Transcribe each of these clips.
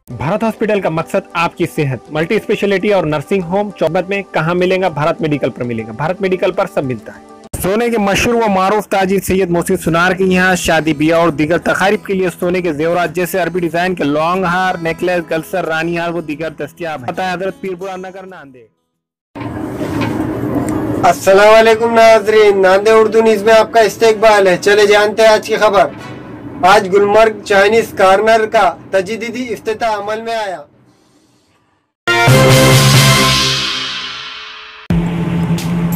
Bharat hospital का मकसद आपकी सेहत। मल्टी स्पेशलिटी और नर्सिंग होम चौबत में कहाँ मिलेगा? भारत मेडिकल पर मिलेगा। भारत मेडिकल पर सब मिलता है। सोने के मशहूर व मारूफ ताजिर सैयद मोहसिन सुनार के यहाँ शादी ब्याह और दीगर तकारीब के लिए सोने के जेवरात जैसे अरबी डिजाइन के लॉन्ग हार, नेकलेस, गलसर, रानी हार वो दीगर दस्तियाब है। हजरत पीरपुरा नगर नांदेड़। अस्सलाम वालेकुम नाज़रीन, नांदेड़ उर्दू न्यूज़ में आपका इस्तकबाल है। चले जानते हैं आज की खबर। आज गुलमर्ग चाइनीज कॉर्नर का तजदीदी इफ्तिताह अमल में आया।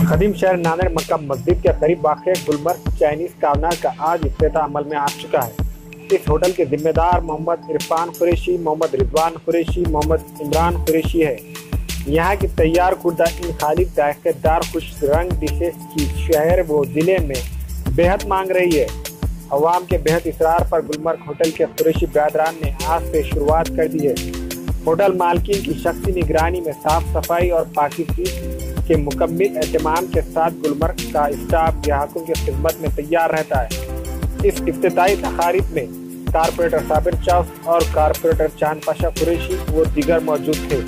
खदीम शहर नांदेड़ मक्का मस्जिद के करीब वाक़ गुलमर्ग चाइनीज कॉर्नर का आज इफ्तिताह अमल में आ चुका है। इस होटल के जिम्मेदार मोहम्मद इरफान कुरैशी, मोहम्मद रिजवान कुरैशी, मोहम्मद इमरान कुरैशी है। यहाँ की तैयार खुर्दा इन खालिद जायकेदार खुश रंग डिशेस की शहर व जिले में बेहद मांग रही है। अवाम के बेहद इसरार पर गुलमर्ग होटल के कुरैशी ब्रादरान ने आज से शुरुआत कर दी है। होटल मालकिन की शख्सी निगरानी में साफ सफाई और पाकिज़गी के मुकम्मल एहतमाम के साथ गुलमर्ग का स्टाफ ग्राहकों की खिदमत में तैयार रहता है। इस इफ्तिताई तकारीब में कारपोरेटर साबिर चौक और कारपोरेटर चांद पाशा कुरैशी वो दीगर मौजूद थे।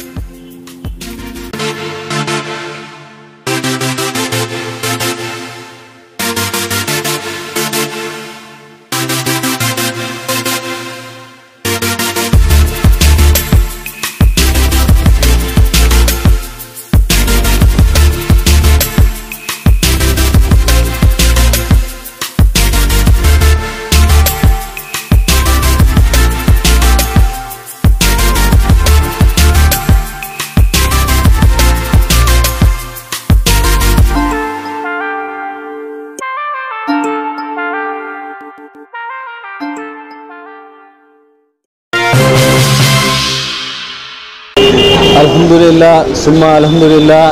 अल्हम्दुलिल्लाह सुम्मा अल्हम्दुलिल्लाह।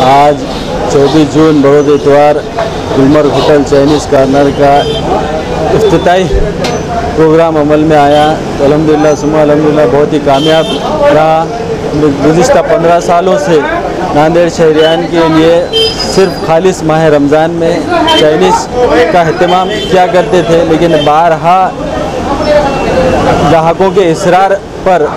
आज 24 जून बरोज़ इतवार गुलमर्ग होटल चाइनीज़ कॉर्नर का इफ्तिताई प्रोग्राम अमल में आया। तो अल्हम्दुलिल्लाह सुम्मा अल्हम्दुलिल्लाह बहुत ही कामयाब रहा। गुज़िश्ता 15 सालों से नांदेड़ शहरियान के लिए सिर्फ खालिस माह रमज़ान में चाइनीज़ का अहतमाम किया करते थे, लेकिन बारहा ग्राहकों के इसरार पर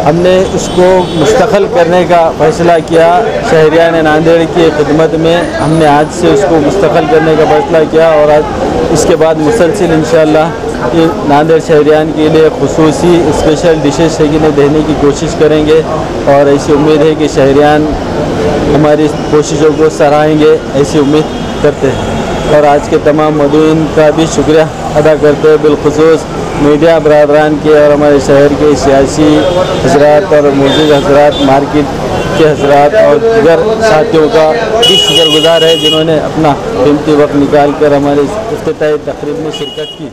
हमने इसको मुस्तक़ल करने का फ़ैसला किया। शहरियान नांदेड़ की खिदमत में हमने आज से उसको मुस्तक़ल करने का फ़ैसला किया और आज इसके बाद मुसलसिल इंशाअल्लाह ये नांदेड़ शहरियान के लिए खुसूसी स्पेशल डिशेस देने की कोशिश करेंगे और ऐसी उम्मीद है कि शहरियान हमारी कोशिशों को सराहेंगे, ऐसी उम्मीद करते हैं। और आज के तमाम मदूइन का भी शुक्रिया अदा करते हैं, बिलखुसूस मीडिया बरादरान के और हमारे शहर के सियासी हजरात और मौजूद हजरात, मार्केट के हजरात और दीगर साथियों का भी शुक्रगुजार है जिन्होंने अपना कीमती वक्त निकाल कर हमारे इफ्तिताई तकरीब में शिरकत की।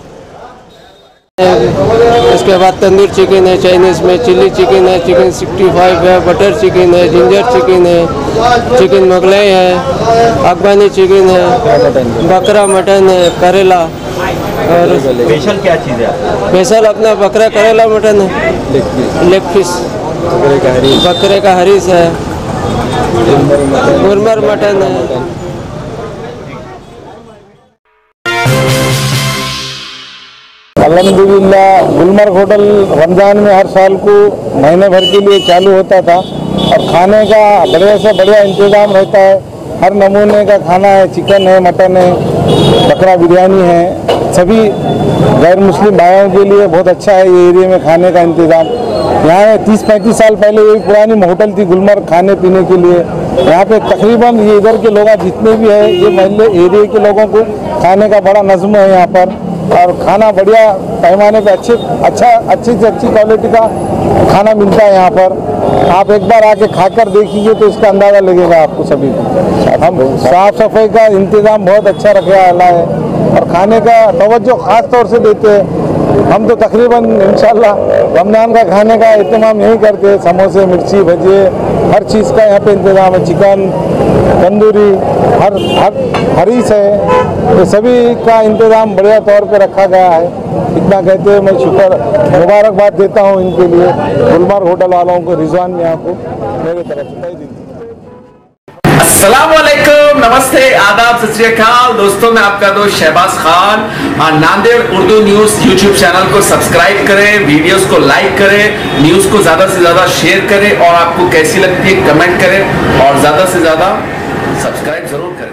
इसके बाद तंदूर चिकन है, चाइनीज़ में चिल्ली चिकन है, चिकन 65 है, बटर चिकन है, जिंजर चिकन है, चिकन मुगलाई है, अफगानी चिकन है, बकरा मटन है, करेला। और स्पेशल क्या चीज़ है? स्पेशल अपना बकरा करेला मटन है, लेग पीस बकरे का हरीस है, गुलमर्ग मटन है। अल्हम्दुलिल्लाह गुलमर्ग होटल रमज़ान में हर साल को महीने भर के लिए चालू होता था और खाने का बढ़िया से बढ़िया इंतज़ाम रहता है। हर नमूने का खाना है, चिकन है, मटन है, बकरा बिरयानी है। सभी गैर मुस्लिम भाइयों के लिए बहुत अच्छा है ये एरिया में खाने का इंतज़ाम। यहाँ 30-35 साल पहले यही पुरानी होटल थी गुलमर्ग खाने पीने के लिए। यहाँ पे तकरीबन ये इधर के लोग जितने भी हैं ये महल्ले एरिया के लोगों को खाने का बड़ा नज़्म है यहाँ पर और खाना बढ़िया पैमाने पे अच्छी से अच्छी क्वालिटी का खाना मिलता है यहाँ पर। आप एक बार आके खाकर देखिए तो इसका अंदाज़ा लगेगा आपको सभी को। हम साफ़ सफाई का इंतज़ाम बहुत अच्छा रखा है और खाने का तवज्जो ख़ास तौर से देते हैं। हम तो तकरीबन इंशाल्लाह रमज़ान का खाने का एहतमाम यही करते हैं। समोसे, मिर्ची, भजिए, हर चीज़ का यहाँ पे इंतज़ाम है। चिकन, तंदूरी, हर हरीस है, ये सभी का इंतज़ाम बढ़िया तौर पे रखा गया है। इतना कहते हैं मैं शुक्र मुबारकबाद देता हूँ इनके लिए, गुलमर्ग होटल वालों को, रिजवान मियाँ को मेरे तरफ से। अस्सलाम वालेकुम नमस्ते, आदाब, सत श्री अकाल दोस्तों, मैं आपका दोस्त Shahbaz Khan. Nanded Urdu news YouTube channel को सब्सक्राइब करें, वीडियोस को लाइक करें, न्यूज को ज्यादा से ज्यादा शेयर करें और आपको कैसी लगती है कमेंट करें और ज्यादा से ज्यादा सब्सक्राइब जरूर करें।